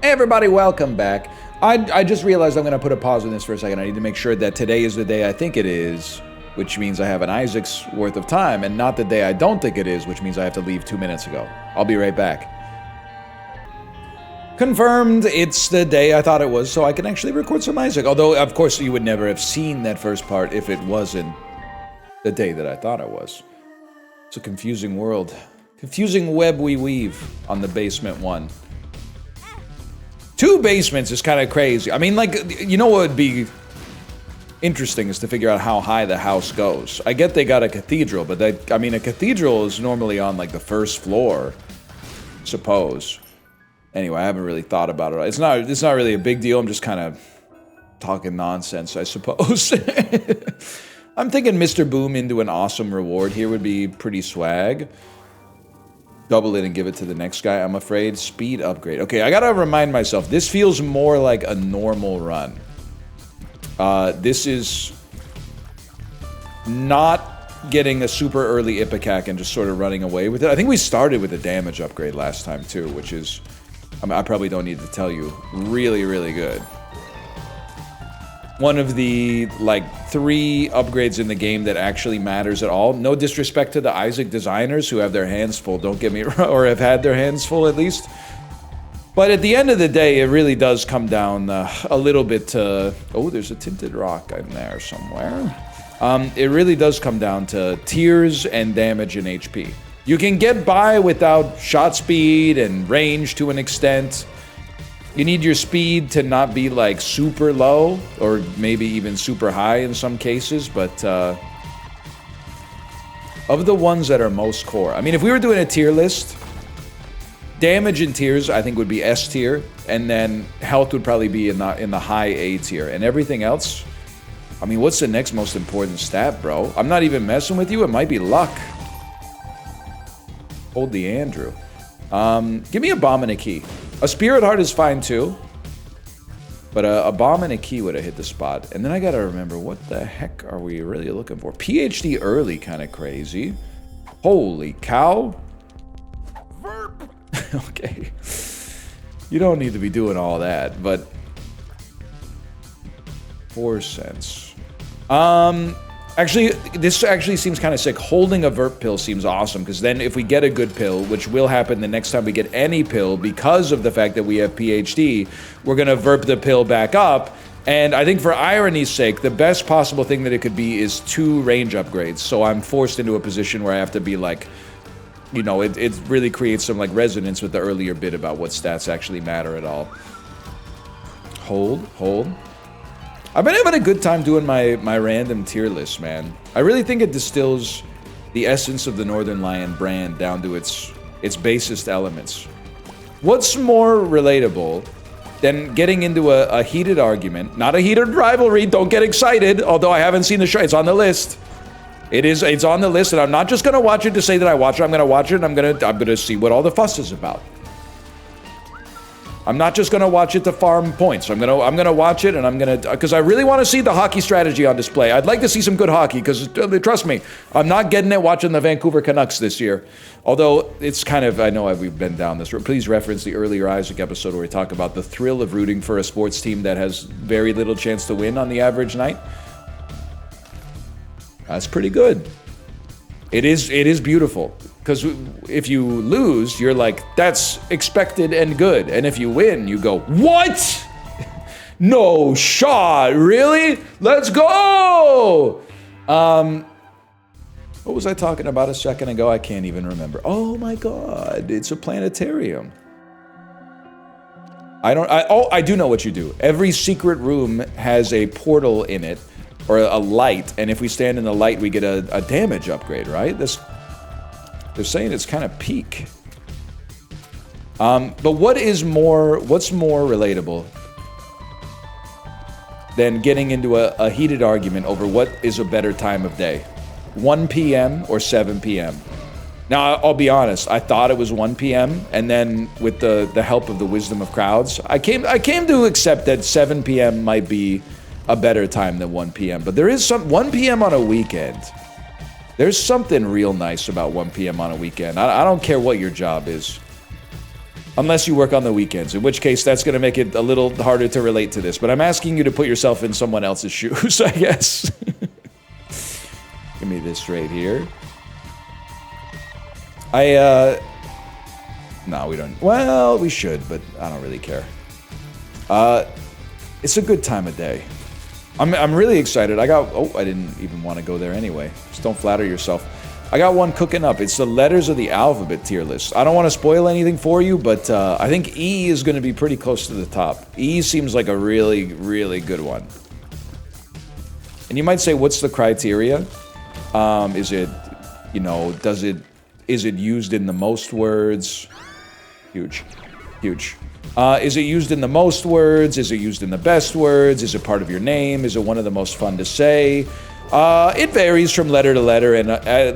Hey everybody, welcome back. I just realized I'm going to put a pause on this for a second. I need to make sure that today is the day I think it is, which means I have an Isaac's worth of time, and not the day I don't think it is, which means I have to leave 2 minutes ago. I'll be right back. Confirmed, it's the day I thought it was, so I can actually record some Isaac. Although, of course, you would never have seen that first part if it wasn't the day that I thought it was. It's a confusing world. Confusing web we weave on the basement one. 2 basements is kind of crazy. I mean, like, you know what would be interesting is to figure out how high the house goes. I get they got a cathedral, but that, I mean, a cathedral is normally on, like, the first floor, suppose. Anyway, I haven't really thought about it. It's not really a big deal. I'm just kind of talking nonsense, I suppose. I'm thinking Mr. Boom into an awesome reward here would be pretty swag. Double it and give it to the next guy, I'm afraid. Speed upgrade. Okay, I gotta remind myself, this feels more like a normal run. This is not getting a super early Ipecac and just sort of running away with it. I think we started with a damage upgrade last time too, which is, I mean, I probably don't need to tell you, really, really good. One of the, like, 3 upgrades in the game that actually matters at all. No disrespect to the Isaac designers who have their hands full, don't get me wrong, or have had their hands full at least. But at the end of the day, it really does come down a little bit to... Oh, there's a tinted rock in there somewhere. It really does come down to tiers and damage and HP. You can get by without shot speed and range to an extent. You need your speed to not be, like, super low, or maybe even super high in some cases, but, of the ones that are most core, I mean, if we were doing a tier list, damage in tiers, I think, would be S tier, and then health would probably be in the high A tier, and everything else, I mean, what's the next most important stat, bro? I'm not even messing with you, it might be luck. Hold the Andrew. Give me a bomb and a key. A spirit heart is fine too, but a bomb and a key would have hit the spot. And then I gotta remember, what the heck are we really looking for? PhD early, kind of crazy. Holy cow. Okay. You don't need to be doing all that, but 4 cents. Actually, this actually seems kind of sick. Holding a Verp pill seems awesome, because then if we get a good pill, which will happen the next time we get any pill, because of the fact that we have PhD, we're going to Verp the pill back up. And I think for irony's sake, the best possible thing that it could be is 2 range upgrades. So I'm forced into a position where I have to be like, you know, it really creates some, like, resonance with the earlier bit about what stats actually matter at all. Hold. I've been having a good time doing my random tier list, man. I really think it distills the essence of the Northern Lion brand down to its basest elements. What's more relatable than getting into a heated argument? Not a heated rivalry, don't get excited, although I haven't seen the show. It's on the list. It's on the list, and I'm not just gonna watch it to say that I watch it. I'm gonna watch it, and I'm gonna see what all the fuss is about. I'm not just gonna watch it to farm points. I'm gonna watch it, and because I really want to see the hockey strategy on display. I'd like to see some good hockey, because trust me, I'm not getting it watching the Vancouver Canucks this year. Although it's kind of, I know we've been down this road. Please reference the earlier Isaac episode where we talk about the thrill of rooting for a sports team that has very little chance to win on the average night. That's pretty good. It is beautiful. Because if you lose, you're like, that's expected and good. And if you win, you go, what? No shot, really? Let's go! What was I talking about a second ago? I can't even remember. Oh my god, it's a planetarium. I do know what you do. Every secret room has a portal in it, or a light, and if we stand in the light, we get a damage upgrade, right? They're saying it's kind of peak. But what's more relatable than getting into a heated argument over what is a better time of day? 1 p.m. or 7 p.m.? Now, I'll be honest, I thought it was 1 p.m., and then with the help of the wisdom of crowds, I came to accept that 7 p.m. might be a better time than 1 p.m. But there is 1 p.m. on a weekend. There's something real nice about 1 p.m. on a weekend. I don't care what your job is. Unless you work on the weekends, in which case that's going to make it a little harder to relate to this. But I'm asking you to put yourself in someone else's shoes, I guess. Give me this right here. No, we don't. Well, we should, but I don't really care. It's a good time of day. I'm really excited. I didn't even want to go there anyway. Just don't flatter yourself. I got one cooking up. It's the letters of the alphabet tier list. I don't want to spoil anything for you, but I think E is going to be pretty close to the top. E seems like a really, really good one. And you might say, what's the criteria? Is it, you know, is it used in the most words? Huge. Huge. Is it used in the most words? Is it used in the best words? Is it part of your name? Is it one of the most fun to say? It varies from letter to letter, and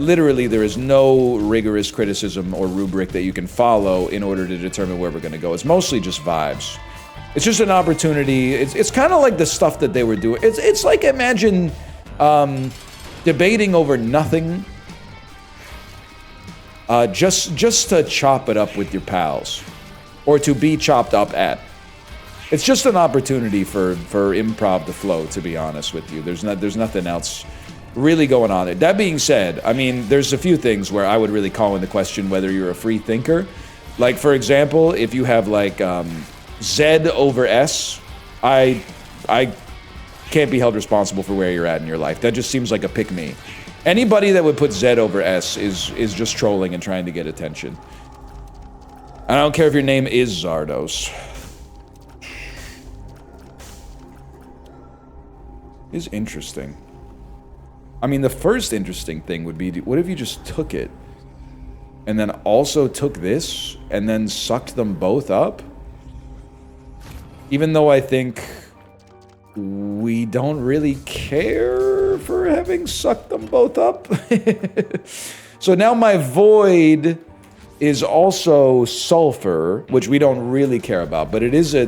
literally there is no rigorous criticism or rubric that you can follow in order to determine where we're going to go. It's mostly just vibes. It's just an opportunity. It's kind of like the stuff that they were doing. It's like, imagine debating over nothing, just to chop it up with your pals, or to be chopped up at. It's just an opportunity for improv to flow, to be honest with you. There's nothing else really going on there. That being said, I mean, there's a few things where I would really call into question whether you're a free thinker. Like, for example, if you have, like, Z over S, I can't be held responsible for where you're at in your life. That just seems like a pick-me. Anybody that would put Z over S is just trolling and trying to get attention. I don't care if your name is Zardos. Is interesting. I mean, the first interesting thing would be, what if you just took it and then also took this and then sucked them both up? Even though I think we don't really care for having sucked them both up. So now my void is also sulfur, which we don't really care about, but it's a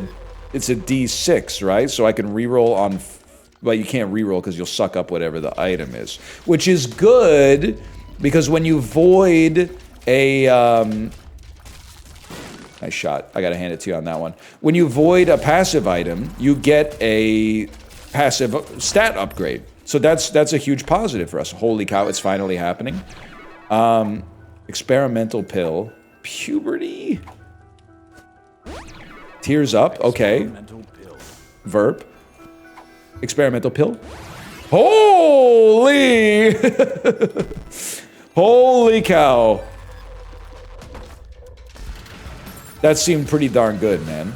D6, right? So I can reroll on. Well, you can't reroll because you'll suck up whatever the item is. Which is good, because when you void a... nice shot. I gotta hand it to you on that one. When you void a passive item, you get a passive stat upgrade. So that's a huge positive for us. Holy cow, it's finally happening. Experimental pill. Puberty? Tears up, okay. Verb. Experimental pill. Holy! Holy cow. That seemed pretty darn good, man.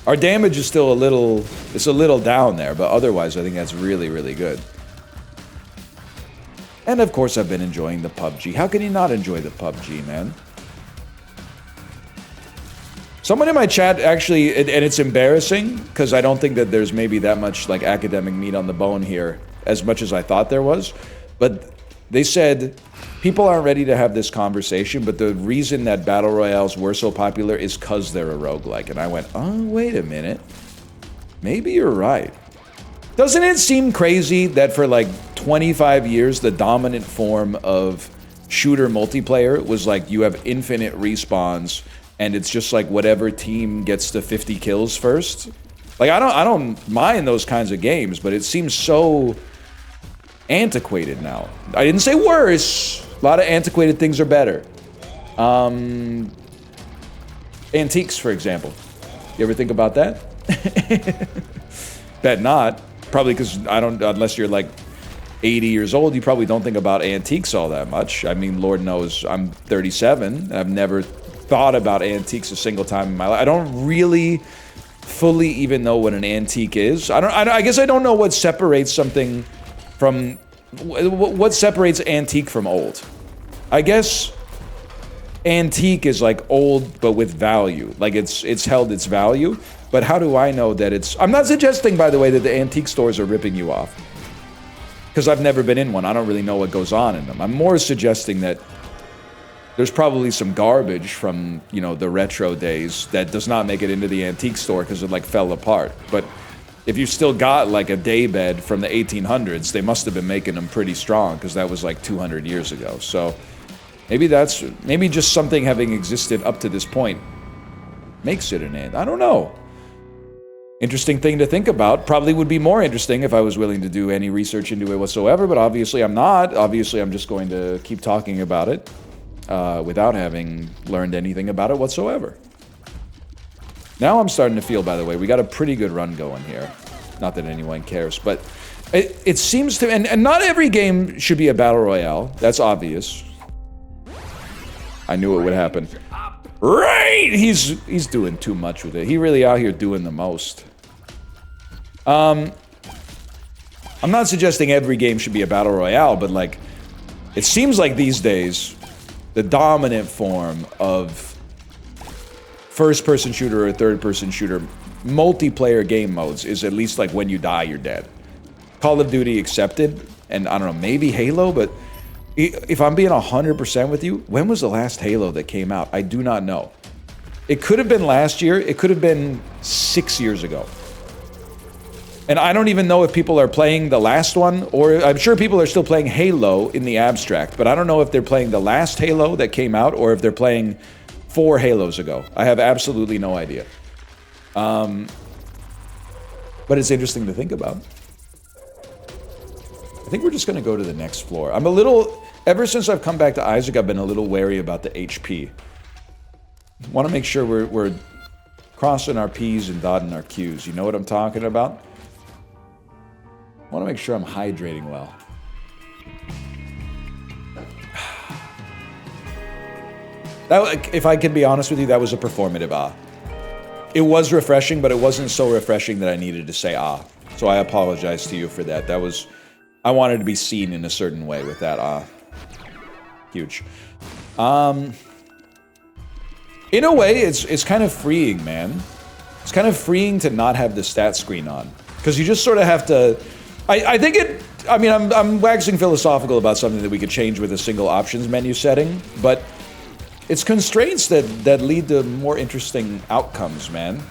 Our damage is still a little down there, but otherwise I think that's really, really good. And of course I've been enjoying the PUBG. How can you not enjoy the PUBG, man? Someone in my chat actually, and it's embarrassing, because I don't think that there's maybe that much like academic meat on the bone here, as much as I thought there was, but they said, people aren't ready to have this conversation, but the reason that Battle Royales were so popular is because they're a roguelike. And I went, oh, wait a minute. Maybe you're right. Doesn't it seem crazy that for like 25 years, the dominant form of shooter multiplayer was like you have infinite respawns, and it's just like whatever team gets to 50 kills first? Like, I don't mind those kinds of games, but it seems so antiquated now. I didn't say worse. A lot of antiquated things are better. Antiques, for example. You ever think about that? Bet not. Probably because unless you're like 80 years old, you probably don't think about antiques all that much. I mean, Lord knows I'm 37, and I've never thought about antiques a single time in my life. I don't really fully even know what an antique is. I guess I don't know what separates something from... What separates antique from old? I guess antique is like old but with value. Like it's held its value. But how do I know that it's... I'm not suggesting, by the way, that the antique stores are ripping you off. Because I've never been in one. I don't really know what goes on in them. I'm more suggesting that there's probably some garbage from, you know, the retro days that does not make it into the antique store because it, like, fell apart. But if you still got, like, a daybed from the 1800s, they must have been making them pretty strong because that was, like, 200 years ago. So Maybe that's, maybe just something having existed up to this point makes it an ant. I don't know. Interesting thing to think about. Probably would be more interesting if I was willing to do any research into it whatsoever, but obviously I'm not. Obviously I'm just going to keep talking about it without having learned anything about it whatsoever. Now I'm starting to feel, by the way, we got a pretty good run going here. Not that anyone cares, but it seems to, and not every game should be a battle royale. That's obvious. I knew it would happen. Right! He's doing too much with it. He really out here doing the most. I'm not suggesting every game should be a battle royale, but like, it seems like these days, the dominant form of first-person shooter or third-person shooter multiplayer game modes is at least like when you die, you're dead. Call of Duty accepted, and I don't know, maybe Halo, but if I'm being 100% with you, when was the last Halo that came out? I do not know. It could have been last year. It could have been 6 years ago. And I don't even know if people are playing the last one, or I'm sure people are still playing Halo in the abstract, but I don't know if they're playing the last Halo that came out or if they're playing 4 Halos ago. I have absolutely no idea. But it's interesting to think about. I think we're just going to go to the next floor. I'm a little... Ever since I've come back to Isaac, I've been a little wary about the HP. Want to make sure we're crossing our P's and dotting our Q's. You know what I'm talking about? Want to make sure I'm hydrating well. That, if I can be honest with you, that was a performative ah. It was refreshing, but it wasn't so refreshing that I needed to say ah. So I apologize to you for that. That was... I wanted to be seen in a certain way with that ah. Huge. In a way, it's kind of freeing, man. It's kind of freeing to not have the stat screen on. Because you just sort of have to... I think it... I mean, I'm waxing philosophical about something that we could change with a single options menu setting, but it's constraints that lead to more interesting outcomes, man.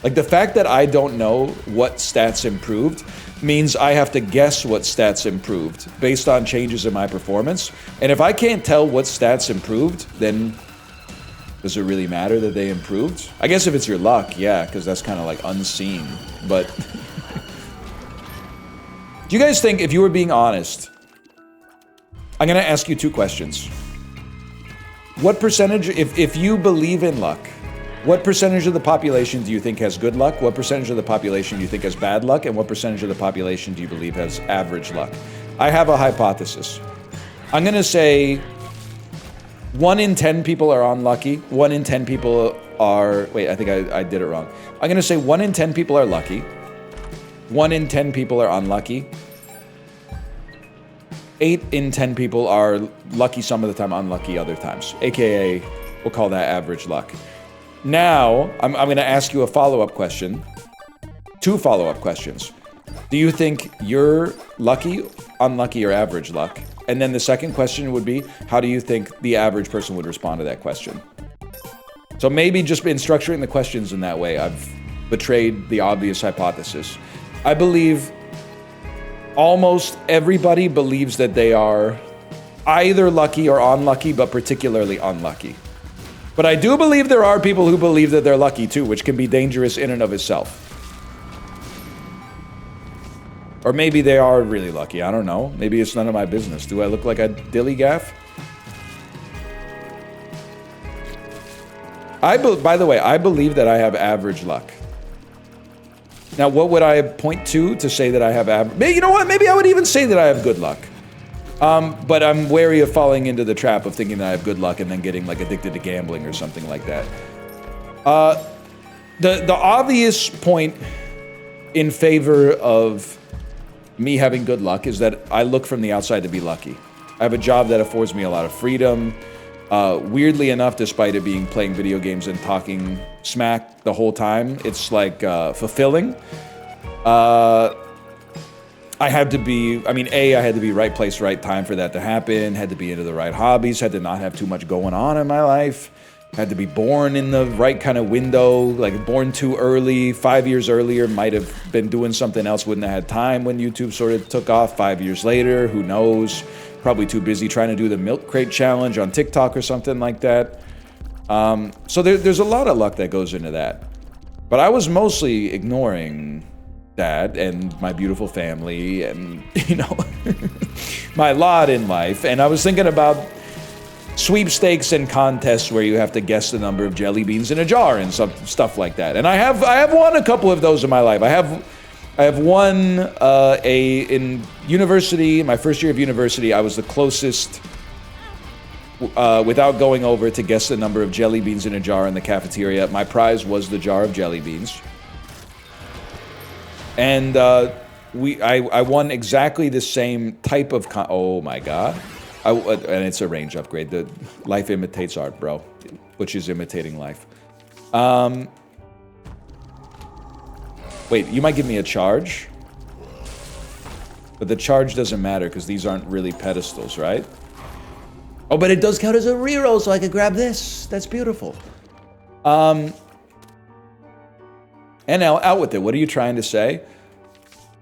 Like, the fact that I don't know what stats improved means I have to guess what stats improved based on changes in my performance. And if I can't tell what stats improved, then does it really matter that they improved? I guess if it's your luck, yeah, because that's kind of like unseen. But do you guys think, if you were being honest, I'm going to ask you 2 questions. What percentage, if you believe in luck, what percentage of the population do you think has good luck? What percentage of the population do you think has bad luck? And what percentage of the population do you believe has average luck? I have a hypothesis. I'm going to say 1 in 10 people are unlucky. 1 in 10 people are... Wait, I think I did it wrong. I'm going to say 1 in 10 people are lucky. 1 in 10 people are unlucky. 8 in 10 people are lucky some of the time, unlucky other times. AKA, we'll call that average luck. Now, I'm going to ask you a follow-up question. 2 follow-up questions. Do you think you're lucky, unlucky, or average luck? And then the second question would be, how do you think the average person would respond to that question? So maybe just in structuring the questions in that way, I've betrayed the obvious hypothesis. I believe almost everybody believes that they are either lucky or unlucky, but particularly unlucky. But I do believe there are people who believe that they're lucky too, which can be dangerous in and of itself. Or maybe they are really lucky, I don't know. Maybe it's none of my business. Do I look like a dilly gaff? By the way, I believe that I have average luck. Now, what would I point to say that I have average? You know what? Maybe I would even say that I have good luck. But I'm wary of falling into the trap of thinking that I have good luck and then getting like addicted to gambling or something like that. The obvious point in favor of me having good luck is that I look from the outside to be lucky. I have a job that affords me a lot of freedom. Weirdly enough, despite it being playing video games and talking smack the whole time, it's like fulfilling. I had to be, I had to be right place, right time for that to happen, had to be into the right hobbies, had to not have too much going on in my life, had to be born in the right kind of window, like born too early, 5 years earlier, might have been doing something else, wouldn't have had time when YouTube sort of took off. 5 years later, who knows? Probably too busy trying to do the milk crate challenge on TikTok or something like that. So there's a lot of luck that goes into that. But I was mostly ignoring that and my beautiful family and, you know, my lot in life. And I was thinking about sweepstakes and contests where you have to guess the number of jelly beans in a jar and stuff like that. And I have won a couple of those in my life. I have won in university, my first year of university, I was the closest without going over to guess the number of jelly beans in a jar in the cafeteria. My prize was the jar of jelly beans. And I won exactly the same type of oh my god. And it's a range upgrade. The life imitates art, bro. Which is imitating life. Wait, you might give me a charge? But the charge doesn't matter because these aren't really pedestals, right? Oh, but it does count as a reroll, so I could grab this. That's beautiful. And now, out with it. What are you trying to say?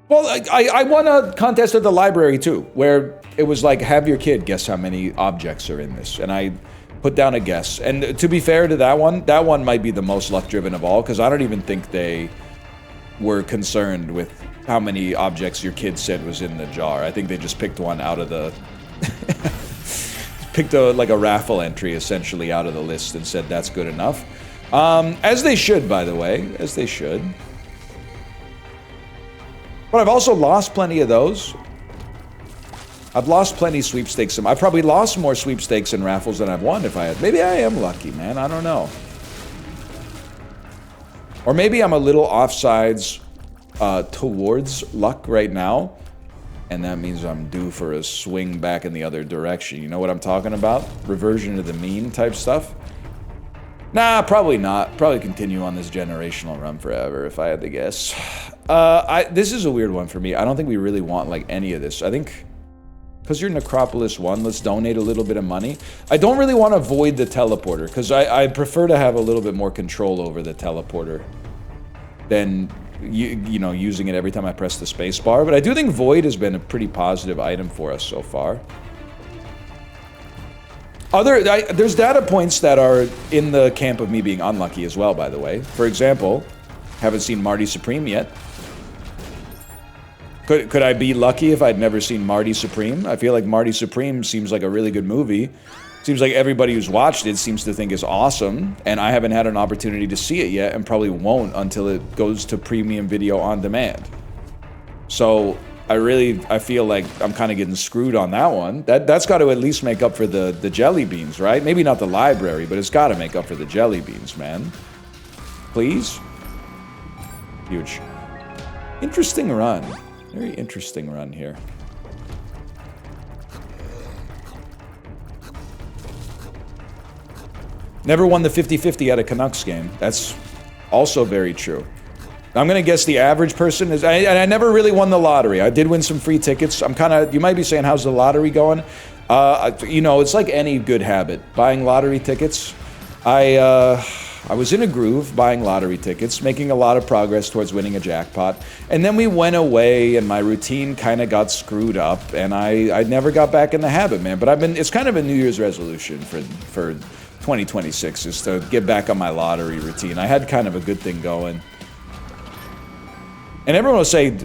Well, I won a contest at the library, too, where it was like, have your kid guess how many objects are in this. And I put down a guess. And to be fair to that one might be the most luck-driven of all, because I don't even think they were concerned with how many objects your kid said was in the jar. I think they just picked one out of the... picked like a raffle entry, essentially, out of the list and said that's good enough. As they should, by the way. As they should. But I've also lost plenty of those. I've lost plenty of sweepstakes. I've probably lost more sweepstakes and raffles than I've won if I had. Maybe I am lucky, man. I don't know. Or maybe I'm a little offsides towards luck right now. And that means I'm due for a swing back in the other direction. You know what I'm talking about? Reversion to the mean type stuff? Nah, probably not. Probably continue on this generational run forever, if I had to guess. This is a weird one for me. I don't think we really want, like, any of this. I think, because you're Necropolis 1, let's donate a little bit of money. I don't really want to void the teleporter, because I prefer to have a little bit more control over the teleporter than... You know, using it every time I press the space bar. But I do think Void has been a pretty positive item for us so far. There's data points that are in the camp of me being unlucky as well, by the way. For example, haven't seen Marty Supreme yet. Could I be lucky if I'd never seen Marty Supreme? I feel like Marty Supreme seems like a really good movie. Seems like everybody who's watched it seems to think it's awesome, and I haven't had an opportunity to see it yet, and probably won't until it goes to premium video on demand. So I feel like I'm kind of getting screwed on that one. That's got to at least make up for the jelly beans, right? Maybe not the library, but it's got to make up for the jelly beans, man. Please? Huge. Interesting run. Very interesting run here. Never won the 50-50 at a Canucks game. That's also very true. I'm gonna guess the average person is... And I never really won the lottery. I did win some free tickets. I'm kind of... You might be saying, how's the lottery going? You know, it's like any good habit. Buying lottery tickets. I was in a groove buying lottery tickets, making a lot of progress towards winning a jackpot. And then we went away, and my routine kind of got screwed up, and I never got back in the habit, man. But it's kind of a New Year's resolution for 2026 is to get back on my lottery routine. I had kind of a good thing going. And everyone will say,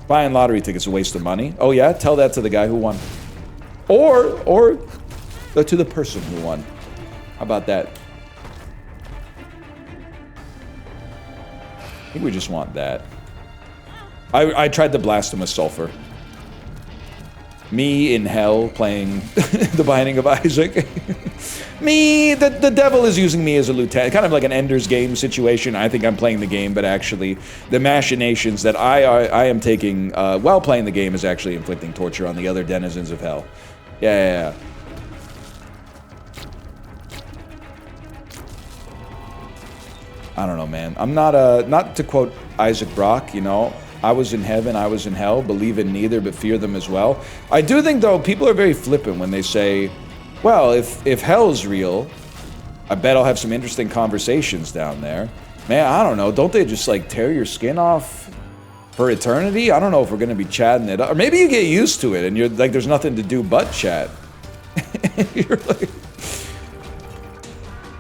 buying lottery tickets is a waste of money. Oh yeah? Tell that to the guy who won. Or to the person who won. How about that? I think we just want that. I tried to blast him with sulfur. Me in hell playing The Binding of Isaac. The devil is using me as a lieutenant. Kind of like an Ender's Game situation. I think I'm playing the game, but actually the machinations that I am taking while playing the game is actually inflicting torture on the other denizens of hell. Yeah. I don't know, man. I'm not to quote Isaac Brock, you know, I was in heaven, I was in hell, believe in neither, but fear them as well. I do think, though, people are very flippant when they say, well, if hell's real, I bet I'll have some interesting conversations down there. Man, I don't know, don't they just, like, tear your skin off for eternity? I don't know if we're gonna be chatting it up. Or maybe you get used to it and you're like, there's nothing to do but chat. You're like...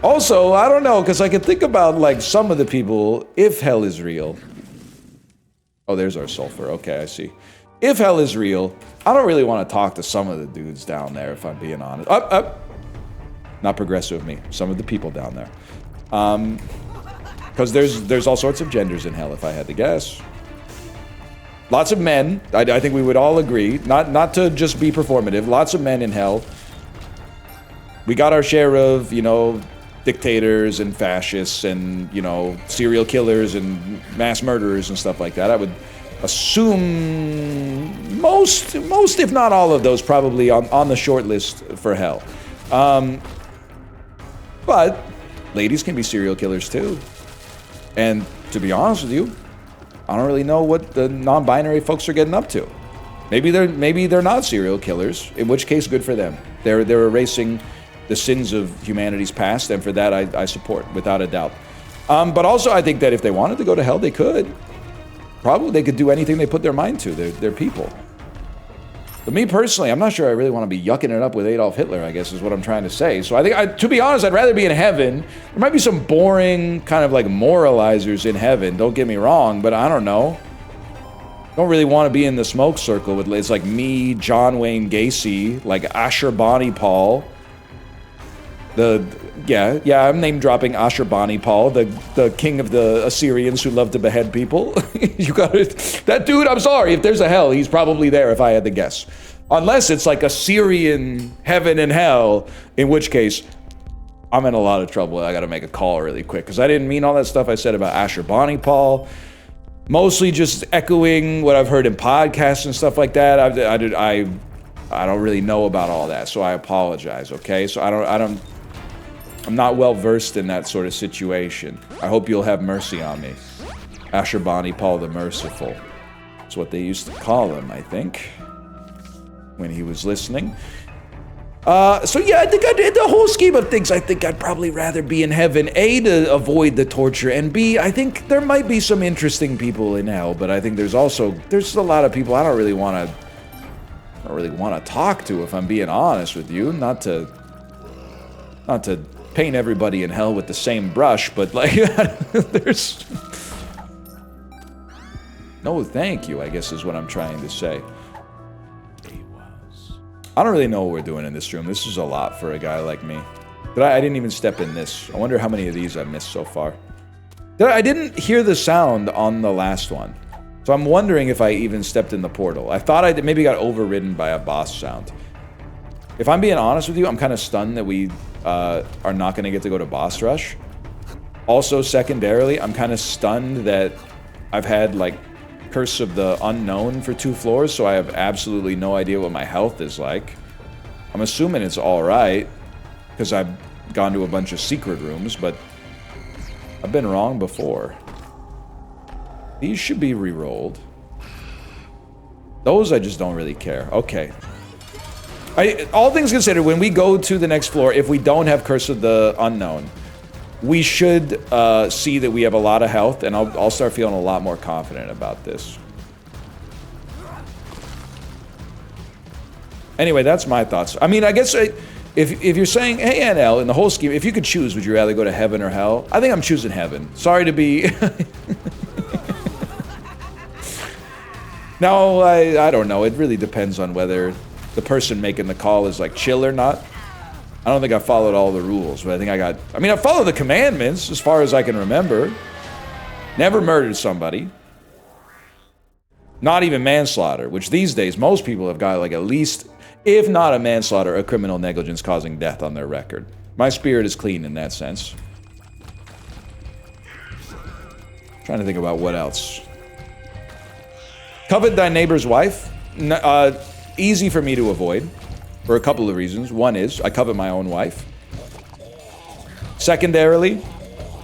Also, I don't know, because I can think about like some of the people, if hell is real. Oh, there's our sulfur. Okay, I see. If hell is real, I don't really want to talk to some of the dudes down there, if I'm being honest. Not progressive of me. Some of the people down there. Because there's all sorts of genders in hell, if I had to guess. Lots of men. I think we would all agree. Not to just be performative. Lots of men in hell. We got our share of, you know, dictators and fascists and, you know, serial killers and mass murderers and stuff like that. I would assume most if not all of those probably on the short list for hell. But ladies can be serial killers too. And to be honest with you, I don't really know what the non-binary folks are getting up to. Maybe they're not serial killers, in which case good for them. They're erasing the sins of humanity's past, and for that I support, without a doubt. But also I think that if they wanted to go to hell, they could. Probably they could do anything they put their mind to. They're people. But me personally, I'm not sure I really want to be yucking it up with Adolf Hitler, I guess is what I'm trying to say. So I think, to be honest, I'd rather be in heaven. There might be some boring kind of like moralizers in heaven, don't get me wrong, but I don't know. Don't really want to be in the smoke circle with, it's like me, John Wayne Gacy, like Ashurbanipal. Yeah, I'm name dropping Ashurbanipal, the king of the Assyrians who love to behead people. You got it. That dude, I'm sorry, if there's a hell, he's probably there if I had to guess. Unless it's like Assyrian heaven and hell, in which case, I'm in a lot of trouble. I gotta make a call really quick, because I didn't mean all that stuff I said about Ashurbanipal. Mostly just echoing what I've heard in podcasts and stuff like that. I don't really know about all that, so I apologize, okay? So I'm not well versed in that sort of situation. I hope you'll have mercy on me. Ashurbanipal the Merciful. That's what they used to call him, I think, when he was listening. So yeah, I think in the whole scheme of things, I think I'd probably rather be in heaven, A, to avoid the torture, and B, I think there might be some interesting people in hell, but I think there's a lot of people I don't really want to talk to, if I'm being honest with you. Not to paint everybody in hell with the same brush, but like, there's... No thank you, I guess is what I'm trying to say. I don't really know what we're doing in this room. This is a lot for a guy like me. But I didn't even step in this. I wonder how many of these I missed so far. I didn't hear the sound on the last one. So I'm wondering if I even stepped in the portal. I thought I maybe got overridden by a boss sound. If I'm being honest with you, I'm kind of stunned that we are not going to get to go to boss rush. Also, secondarily, I'm kind of stunned that I've had, like, Curse of the Unknown for 2 floors, so I have absolutely no idea what my health is like. I'm assuming it's alright, because I've gone to a bunch of secret rooms, but I've been wrong before. These should be re-rolled. Those I just don't really care. Okay. All things considered, when we go to the next floor, if we don't have Curse of the Unknown, we should see that we have a lot of health, and I'll start feeling a lot more confident about this. Anyway, that's my thoughts. I mean, I guess if you're saying, hey, NL, in the whole scheme, if you could choose, would you rather go to heaven or hell? I think I'm choosing heaven. Sorry to be... No, I don't know. It really depends on whether the person making the call is, like, chill or not. I don't think I followed all the rules, but I followed the commandments as far as I can remember. Never murdered somebody. Not even manslaughter, which these days most people have got, like, at least, if not a manslaughter, a criminal negligence causing death on their record. My spirit is clean in that sense. Trying to think about what else. Covet thy neighbor's wife. Easy for me to avoid. For a couple of reasons. One is, I covet my own wife. Secondarily,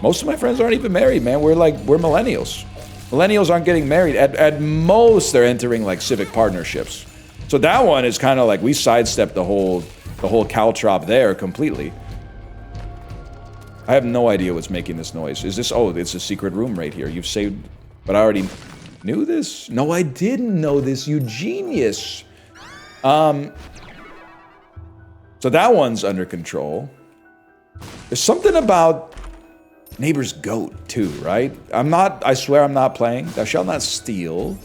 most of my friends aren't even married, man. We're millennials. Millennials aren't getting married. At most, they're entering, like, civic partnerships. So that one is kind of like, we sidestepped the whole caltrop there completely. I have no idea what's making this noise. Is this, oh, it's a secret room right here. You've saved, but I already, knew this? No, I didn't know this, you genius. So that one's under control. There's something about neighbor's goat too, right? I swear I'm not playing. Thou shalt not steal.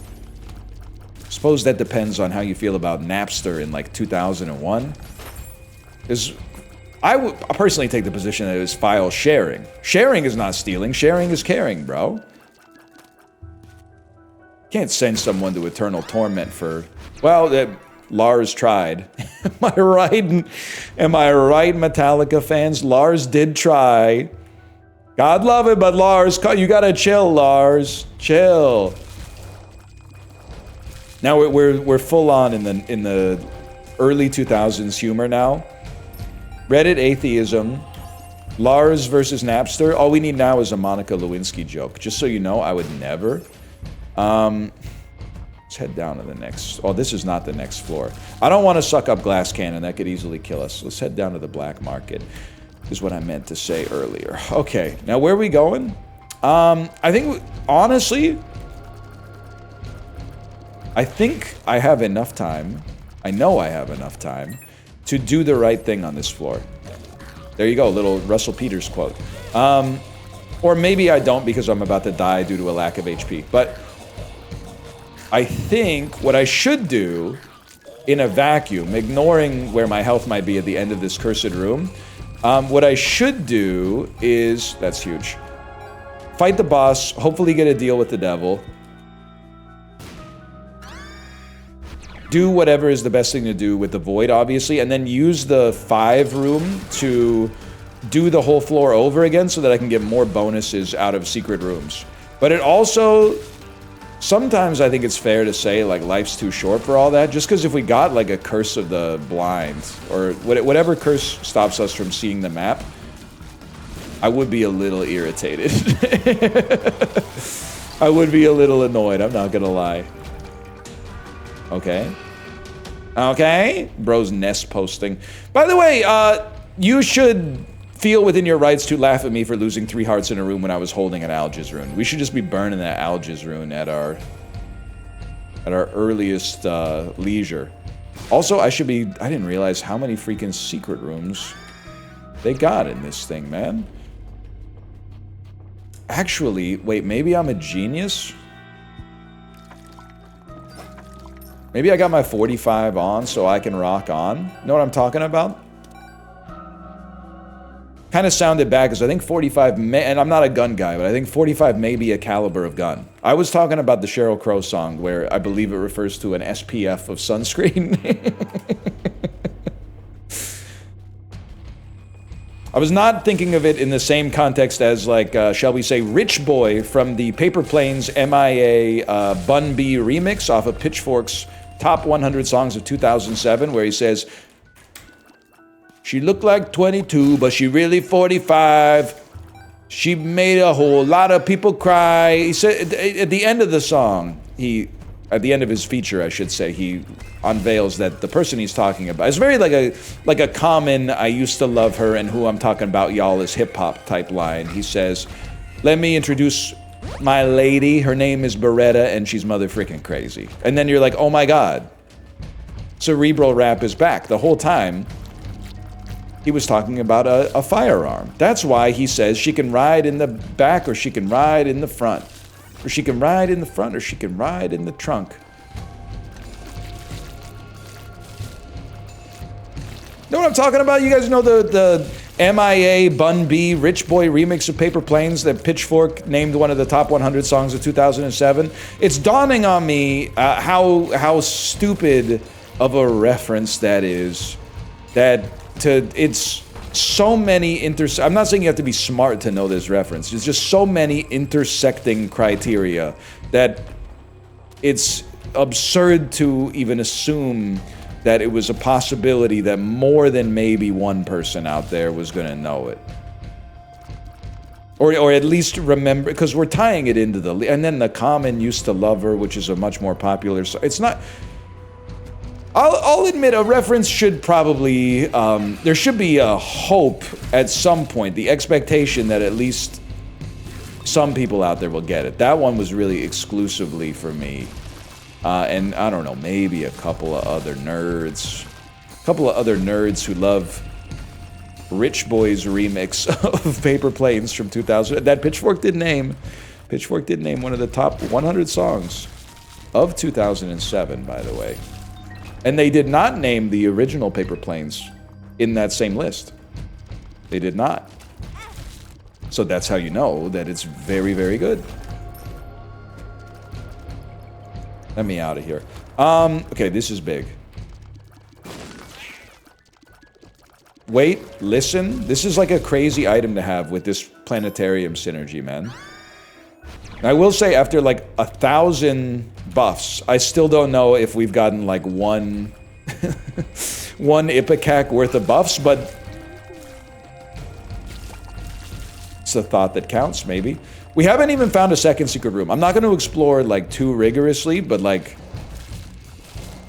Suppose that depends on how you feel about Napster in like 2001. Because I would personally take the position that it was file sharing. Sharing is not stealing, sharing is caring, bro. Can't send someone to eternal torment for, well, Lars tried. Am I right? Am I right, Metallica fans? Lars did try. God love it, but Lars, you gotta chill, Lars. Chill. Now we're full on in the early 2000s humor now. Reddit atheism. Lars versus Napster. All we need now is a Monica Lewinsky joke. Just so you know, I would never. Let's head down to the next. Oh, this is not the next floor. I don't want to suck up glass cannon. That could easily kill us. Let's head down to the black market. Is what I meant to say earlier. Okay, now where are we going? I think, honestly, I think I have enough time. I know I have enough time to do the right thing on this floor. There you go, little Russell Peters quote. Or maybe I don't because I'm about to die due to a lack of HP. But I think what I should do in a vacuum, ignoring where my health might be at the end of this cursed room, what I should do is, that's huge, fight the boss, hopefully get a deal with the devil, do whatever is the best thing to do with the void, obviously, and then use the 5 room to do the whole floor over again so that I can get more bonuses out of secret rooms. But it also, sometimes I think it's fair to say, like, life's too short for all that, just because if we got, like, a curse of the blind, or whatever curse stops us from seeing the map, I would be a little irritated. I would be a little annoyed, I'm not gonna lie. Okay. Okay. Bro's nest posting. By the way, you should feel within your rights to laugh at me for losing 3 hearts in a room when I was holding an Algiz rune. We should just be burning that Algiz rune at our earliest leisure. Also, I didn't realize how many freaking secret rooms they got in this thing, man. Actually, wait, maybe I'm a genius? Maybe I got my 45 on so I can rock on. Know what I'm talking about? Kind of sounded bad because I think 45 may, and I'm not a gun guy, but I think 45 may be a caliber of gun. I was talking about the Sheryl Crow song where I believe it refers to an SPF of sunscreen. I was not thinking of it in the same context as, like, shall we say, Rich Boy from the Paper Planes MIA Bun B remix off of Pitchfork's Top 100 Songs of 2007, where he says, she looked like 22, but she really 45. She made a whole lot of people cry. He said, at the end of the song, at the end of his feature, I should say, he unveils that the person he's talking about is very like a common, I used to love her and who I'm talking about, y'all, is hip-hop type line. He says, let me introduce my lady. Her name is Beretta, and she's mother-freaking crazy. And then you're like, oh my god. Cerebral rap is back. The whole time, he was talking about a firearm. That's why he says she can ride in the back, or she can ride in the front. Or she can ride in the front, or she can ride in the trunk. Know what I'm talking about? You guys know the MIA Bun B Rich Boy remix of Paper Planes that Pitchfork named one of the top 100 songs of 2007? It's dawning on me how stupid of a reference that is. It's so many I'm not saying you have to be smart to know this reference. It's just so many intersecting criteria that it's absurd to even assume that it was a possibility that more than maybe one person out there was going to know it. Or at least remember, because we're tying it into and then the Common used to love her, which is a much more popular song. It's not... I'll admit a reference should probably, there should be a hope at some point, the expectation that at least some people out there will get it. That one was really exclusively for me. And I don't know, maybe a couple of other nerds. A couple of other nerds who love Rich Boy's remix of Paper Planes from 2000. That Pitchfork did name. Pitchfork did name one of the top 100 songs of 2007, by the way. And they did not name the original Paper Planes in that same list. They did not. So that's how you know that it's very, very good. Let me out of here. Okay, this is big. Wait, listen. This is like a crazy item to have with this planetarium synergy, man. And I will say, after like 1,000 buffs, I still don't know if we've gotten like one Ipecac worth of buffs, but it's a thought that counts, maybe. We haven't even found a second secret room. I'm not going to explore like too rigorously, but like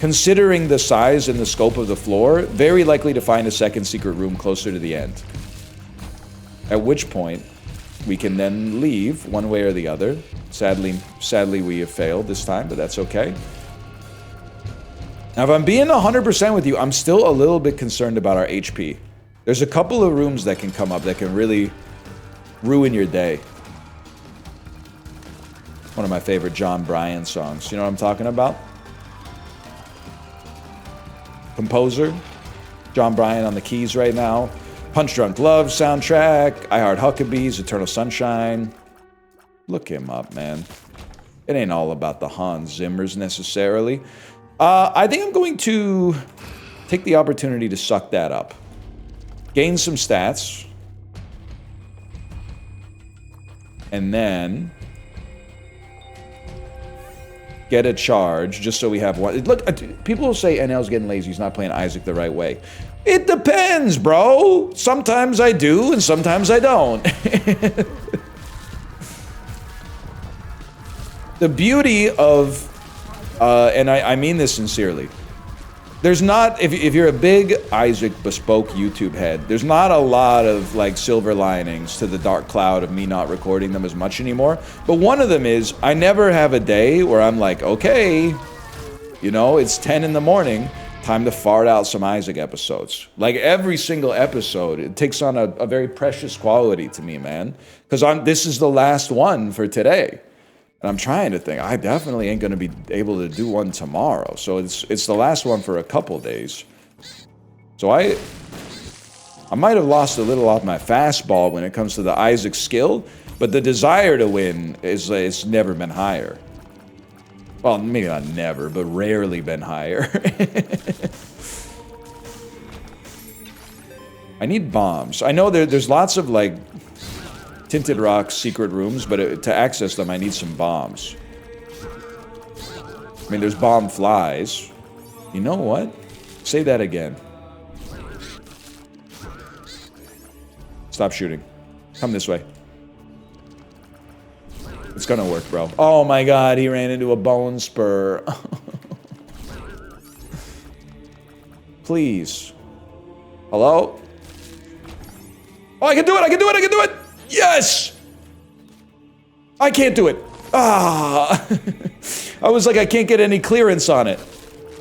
considering the size and the scope of the floor, very likely to find a second secret room closer to the end. At which point, we can then leave one way or the other. Sadly, we have failed this time, but that's okay. Now, if I'm being 100% with you, I'm still a little bit concerned about our HP. There's a couple of rooms that can come up that can really ruin your day. One of my favorite John Bryan songs. You know what I'm talking about? Composer. John Bryan on the keys right now. Punch Drunk Love soundtrack. I Heart Huckabees. Eternal Sunshine. Look him up, man. It ain't all about the Hans Zimmers necessarily. I think I'm going to take the opportunity to suck that up. Gain some stats. And then get a charge, just so we have one. Look, people will say NL's getting lazy, he's not playing Isaac the right way. It depends, bro. Sometimes I do, and sometimes I don't. The beauty of, and I mean this sincerely, there's not, if you're a big Isaac Bespoke YouTube head, there's not a lot of like silver linings to the dark cloud of me not recording them as much anymore. But one of them is, I never have a day where I'm like, okay, you know, it's 10 in the morning, time to fart out some Isaac episodes. Like every single episode, it takes on a very precious quality to me, man. Because this is the last one for today. And I'm trying to think, I definitely ain't going to be able to do one tomorrow. So it's the last one for a couple days. So I might have lost a little off my fastball when it comes to the Isaac skill, but the desire to win it's never been higher. Well, maybe not never, but rarely been higher. I need bombs. I know there's lots of like Tinted Rock secret rooms, but to access them, I need some bombs. I mean, there's bomb flies. You know what? Say that again. Stop shooting. Come this way. It's gonna work, bro. Oh my god, he ran into a bone spur. Please. Hello? Oh, I can do it, I can do it, I can do it! Yes! I can't do it. Ah! I was like, I can't get any clearance on it.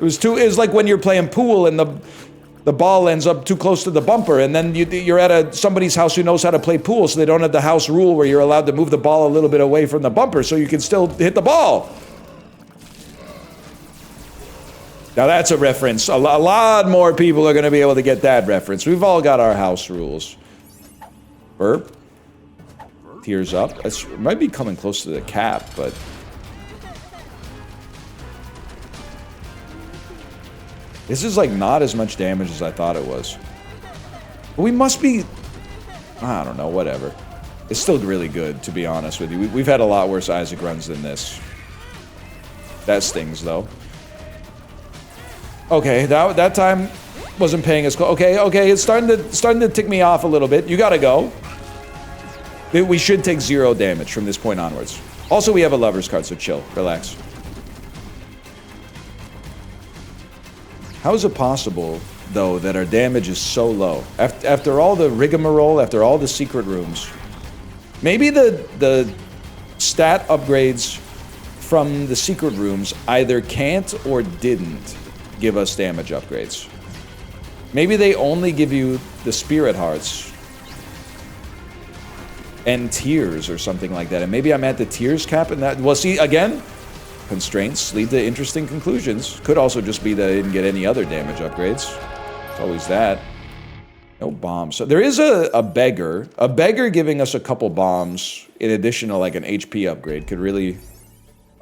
It was like when you're playing pool and the ball ends up too close to the bumper, and then you're at somebody's house who knows how to play pool, so they don't have the house rule where you're allowed to move the ball a little bit away from the bumper so you can still hit the ball. Now that's a reference. A lot more people are going to be able to get that reference. We've all got our house rules. Burp. Tears up. It might be coming close to the cap, but this is like not as much damage as I thought it was. But we must be, I don't know, whatever. It's still really good, to be honest with you. We've had a lot worse Isaac runs than this. That stings, though. Okay, that time wasn't paying as close. Okay, it's starting to tick me off a little bit. You gotta go. We should take 0 damage from this point onwards. Also, we have a lover's card, so chill, relax. How is it possible, though, that our damage is so low? After all the rigmarole, after all the secret rooms, maybe the stat upgrades from the secret rooms either can't or didn't give us damage upgrades. Maybe they only give you the spirit hearts and tears or something like that. And maybe I'm at the tears cap in that. Well, see, again, constraints lead to interesting conclusions. Could also just be that I didn't get any other damage upgrades. It's always that. No bombs. So there is a beggar. A beggar giving us a couple bombs in addition to like an HP upgrade could really...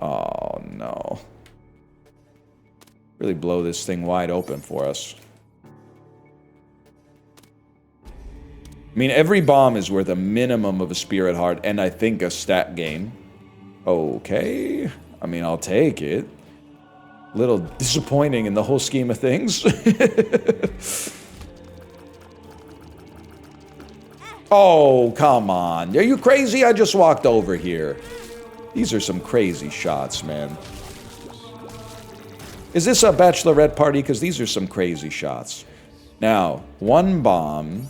Oh, no. Really blow this thing wide open for us. I mean, every bomb is worth a minimum of a spirit heart and I think a stat gain. Okay. I mean, I'll take it. Little disappointing in the whole scheme of things. Oh, come on. Are you crazy? I just walked over here. These are some crazy shots, man. Is this a bachelorette party? Because these are some crazy shots. Now, one bomb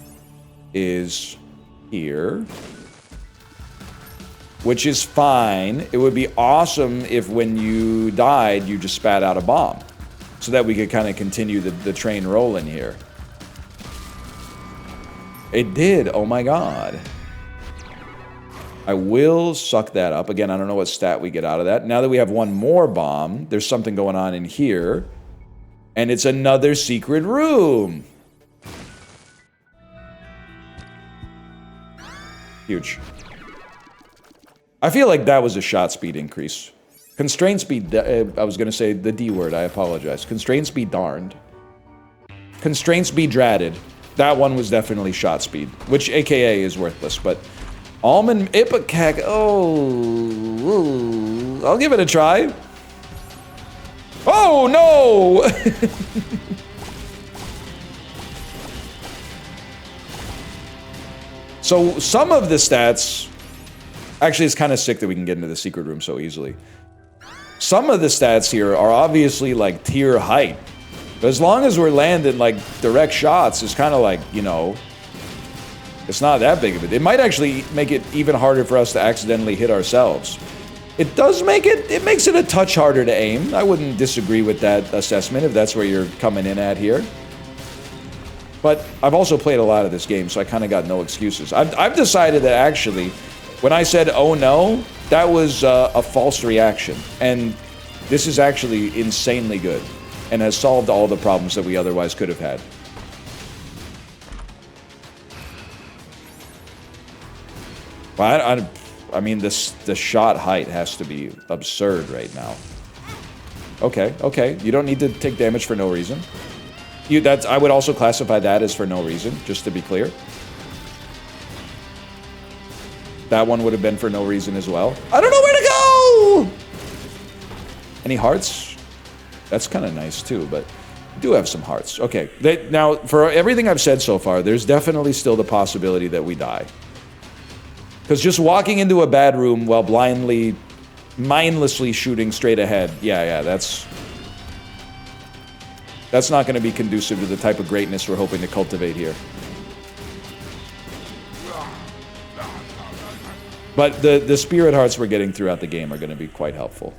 is here, which is fine. It would be awesome if when you died, you just spat out a bomb so that we could kind of continue the train rolling here. It did. Oh my god. I will suck that up. Again, I don't know what stat we get out of that. Now that we have one more bomb, there's something going on in here. And it's another secret room. Huge. I feel like that was a shot speed increase. Constraint speed, I was going to say the D word, I apologize. Constraint speed darned. Constraint speed dratted. That one was definitely shot speed, which AKA is worthless, but... Almond Ipecac, oh... I'll give it a try. Oh, no! So, some of the stats... Actually, it's kind of sick that we can get into the secret room so easily. Some of the stats here are obviously, like, tier height. But as long as we're landing, like, direct shots, it's kind of like, you know... It's not that big of it. It might actually make it even harder for us to accidentally hit ourselves. It does make it... It makes it a touch harder to aim. I wouldn't disagree with that assessment if that's where you're coming in at here. But I've also played a lot of this game, so I kind of got no excuses. I've decided that actually, when I said, oh no, that was a false reaction. And this is actually insanely good. And has solved all the problems that we otherwise could have had. Well, I mean, the shot height has to be absurd right now. Okay, okay. You don't need to take damage for no reason. I would also classify that as for no reason, just to be clear. That one would have been for no reason as well. I don't know where to go! Any hearts? That's kind of nice too, but I do have some hearts. Okay, now, for everything I've said so far, there's definitely still the possibility that we die. Because just walking into a bad room while blindly, mindlessly shooting straight ahead, yeah, that's not going to be conducive to the type of greatness we're hoping to cultivate here. But the spirit hearts we're getting throughout the game are going to be quite helpful.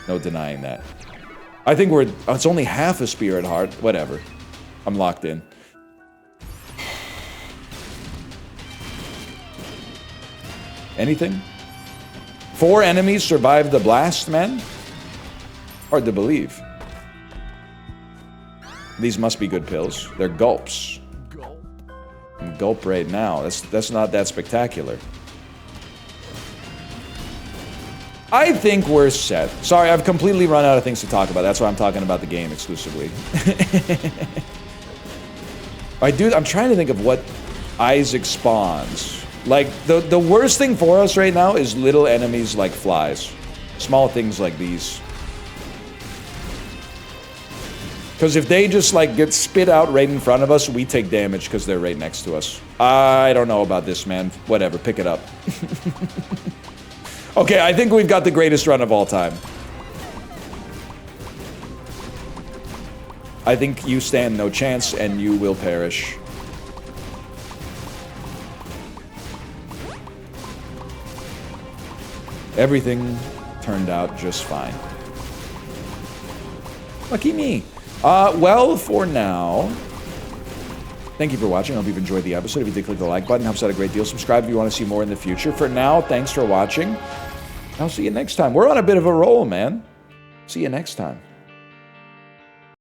No denying that. I think it's only half a spirit heart. Whatever. I'm locked in. Anything? 4 enemies survived the blast, man? Hard to believe. These must be good pills. They're gulps. I'm gulp right now. That's not that spectacular. I think we're set. Sorry, I've completely run out of things to talk about. That's why I'm talking about the game exclusively. I'm trying to think of what Isaac spawns. Like, the worst thing for us right now is little enemies like flies. Small things like these. Because if they just, like, get spit out right in front of us, we take damage because they're right next to us. I don't know about this, man. Whatever, pick it up. Okay, I think we've got the greatest run of all time. I think you stand no chance, and you will perish. everything turned out just fine. Lucky me. Well, for now, thank you for watching. I hope you've enjoyed the episode. If you did, click the like button. It helps out a great deal. Subscribe if you want to see more in the future. For now, thanks for watching. I'll see you next time. We're on a bit of a roll, man. See you next time.